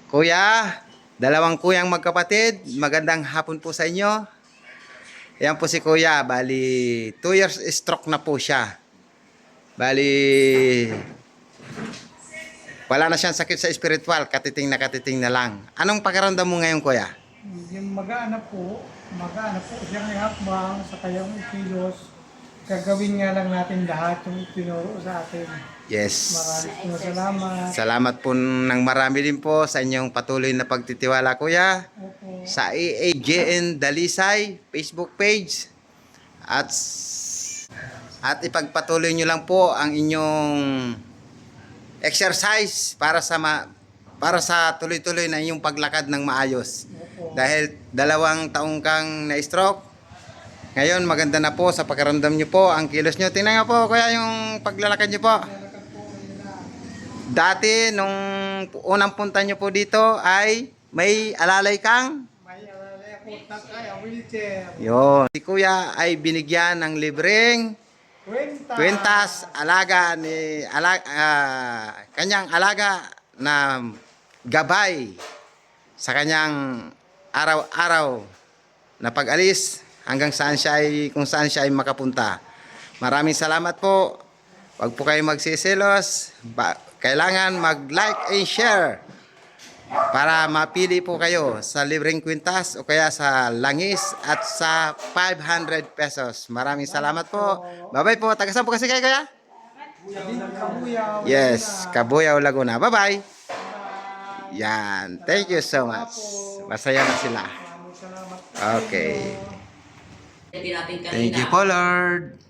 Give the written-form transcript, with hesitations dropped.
Kuya, dalawang kuyang magkapatid, magandang hapon po sa inyo. Ayan po si Kuya, bali 2 years stroke na po siya. Bali, wala na siyang sakit sa spiritual, katiting na lang. Anong pakiramdam mo ngayon, Kuya? Yung mag-aana po siyang ihakbang sa kayang kilos. Gagawin nga lang natin lahat yung tinuro sa atin. Yes. Maraming salamat. Salamat po ng marami din po sa inyong patuloy na pagtitiwala, Kuya. Opo. Sa AAJN Dalisay Facebook page. At ipagpatuloy nyo lang po ang inyong exercise para sa tuloy-tuloy na inyong paglakad ng maayos. Opo. Dahil 2 taong kang na-stroke, ngayon maganda na po sa pakiramdam nyo po ang kilos nyo. Tingnan nga po Kuya yung paglalakad nyo po. Lalakad po kayo na. Dati nung unang punta nyo po dito ay may alalay kang. May alalay ako tatay, wheelchair. Yun. Si Kuya ay binigyan ng libreng kwintas kanyang alaga na gabay sa kanyang araw-araw na pag-alis kung saan siya ay makapunta. Maraming salamat po. Huwag po kayo magsisilos. Kailangan mag-like and share para mapili po kayo sa libreng kwintas o kaya sa langis at sa 500 pesos. Maraming salamat po. Bye-bye po. Taga saan po kasi kayo, Kuya? Kabuyaw. Yes, Cabuyao, Laguna. Bye-bye. Yan. Thank you so much. Masaya na sila. Maraming salamat. Okay. Sabi natin kanina. Thank you po, Lord.